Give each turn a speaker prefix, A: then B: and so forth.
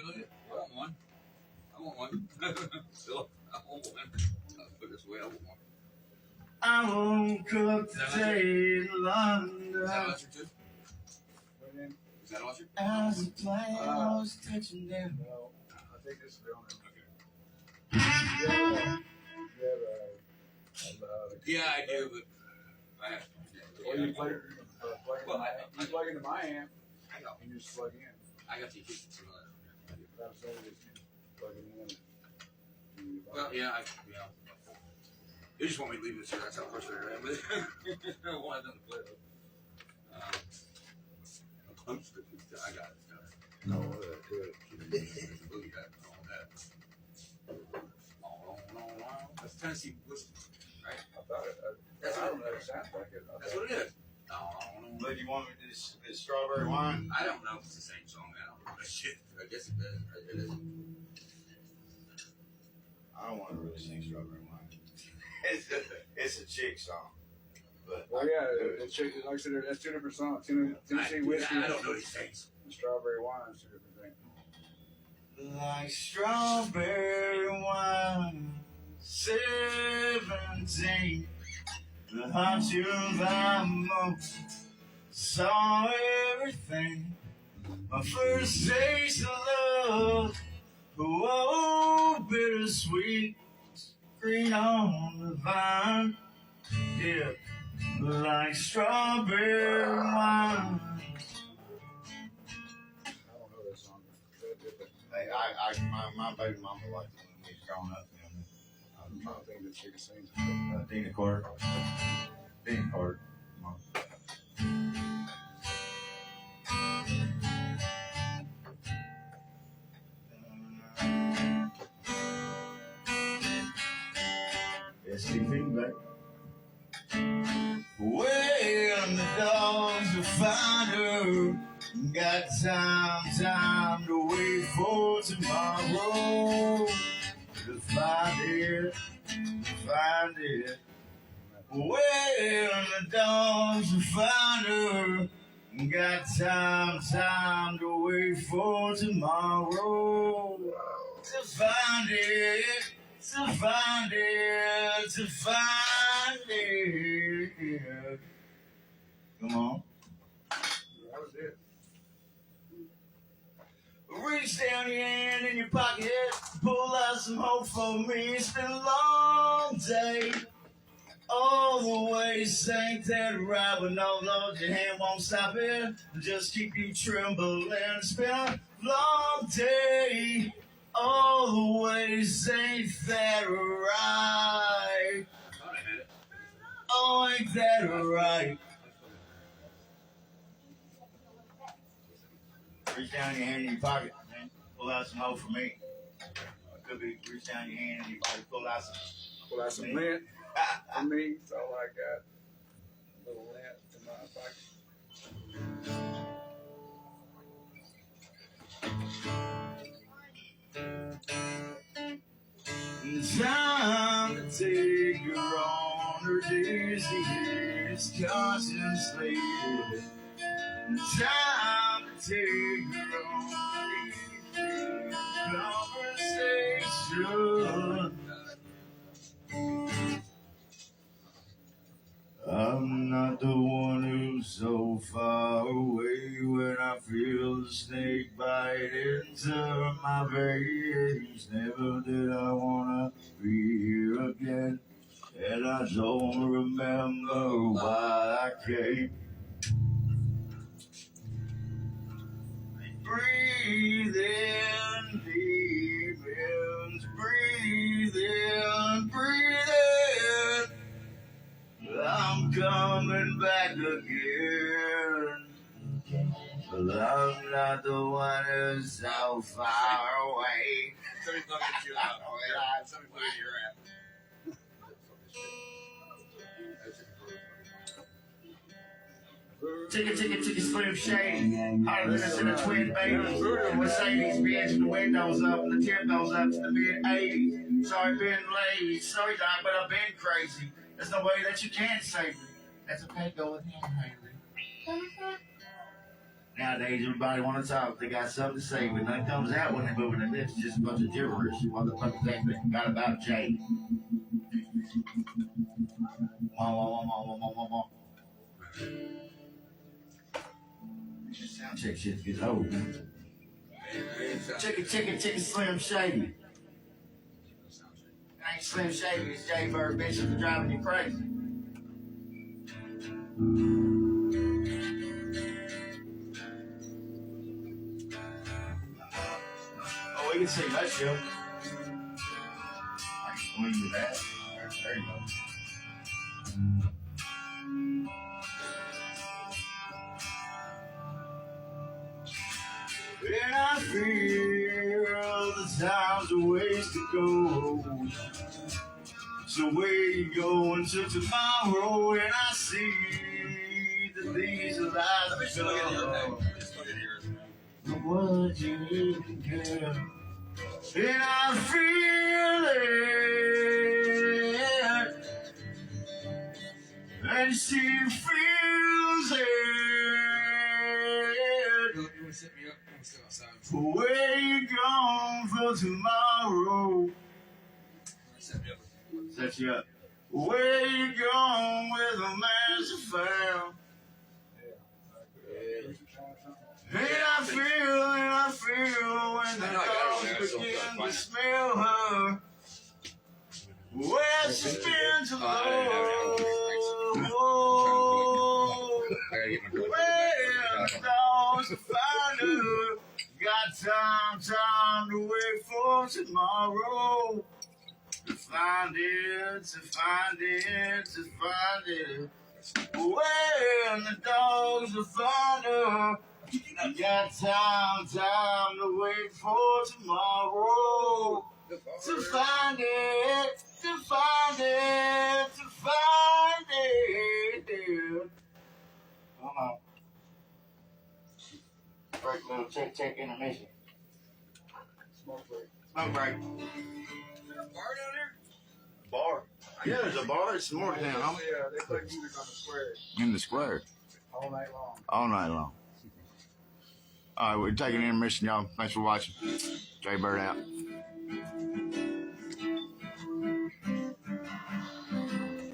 A: look at, I want one. I want one. Still, I want one. I'll put it this way. I want one. I woke up today in London. Is that Usher too? Is that Usher? As a plane, I was touching them.
B: No, I think this is the only
A: one.
B: Okay.
A: Yeah, I do, but I have to.
B: Well, you plug into my amp,
A: I know.
B: and you just plug in.
A: I got the acoustic from that.
B: That's all it is. Plug it in.
A: Well, yeah, they just want me to leave this here. That's how frustrated I am with it. I don't want them to play it. I got it.
B: No, good.
A: That's Tennessee whiskey, right?
B: I thought it. I don't know. It sounds like it.
A: That's what it is.
C: But you want me to this strawberry wine?
A: I don't know if it's the same song. I don't know. Shit. I guess it does. It is.
C: I don't want to really sing strawberry wine. It's a chick song. But
B: well, yeah, it's like I said, that's two different songs. Tennessee whiskey.
A: I don't know these things.
B: And strawberry wine is two different things.
C: Like strawberry wine, 17. The heart you the most, saw everything. My first taste of love, oh, bittersweet, green on the vine, yeah, like strawberry wine.
B: I don't know that song.
C: Hey, my baby mama liked it when we was growing up.
B: I'm trying to think that she can sing.
C: Dina Carter. Dina Carter. Stevie back. When the dogs will find her, got time to wait for tomorrow to find it. When the dogs will find her, got time to wait for tomorrow to find it. To find it. Come on.
B: That was it.
C: Reach down your hand in your pocket, pull out some hope for me. It's been a long day, all the way St. Ted ride with no load. Your hand won't stop it, just keep you trembling. It's been a long day. All the way, ain't that right? Oh, ain't that right? Reach down your hand in your pocket, man. Pull out some hope for me. Could be reach down your hand in your pocket, pull out some
B: lint for me. That's all I got. A little lint in my pocket.
C: Time to take her on her dizzy years, contemplated. Time to take her on her conversation. I'm not the one who's so far away when I feel the snake bite into my veins. Never did I wanna be here again, and I don't remember why I came. Breathe in, demons, breathe in, breathe in. I'm coming back again, but I'm not the one who's so far away.
A: Somebody's looking at you. Somebody's looking at your app.
C: Ticket, Slim Shady. Hardliness in the twin babies. Mercedes Benz, the windows up and the tip goes up to the mid-80s. Sorry, been late. Sorry, Doc, but I've been crazy. There's no way that you can save me. That's a pay go with him, Haley. Nowadays, everybody want to talk. They got something to say, but nothing comes out when they move their lips. It's just a bunch of gibberish. What the fuck is that thing? Got about Jay. Sound check shit gets old. Chicken, Slim Shady. Ain't Slim Shady, it's Jay Bird, bitch, for driving you crazy. Oh, we can see that show. I can swing to that. There you go. And I feel the time's a ways to go. So where you going to tomorrow? And I see that these are lives to go. What you even care? And I feel it, and she feels it. Where you going for tomorrow? Set you up. Where you going with a massive found? And I feel when the dogs begin to smell her. Where she been to go? Where the dogs find her? Got time to wait for tomorrow. To find it. When the dogs will find her. Got time to wait for tomorrow. To find it. Come on. Break, little check, intermission.
B: Smoke break.
C: Smoke break.
A: Is there a bar down there?
C: Bar. Yeah, there's a bar. It's more than
B: Yeah, they play music on the square
C: in the square
B: all night long.
C: all night long. All right, we're taking an intermission, y'all. Thanks for watching. Jay Bird out.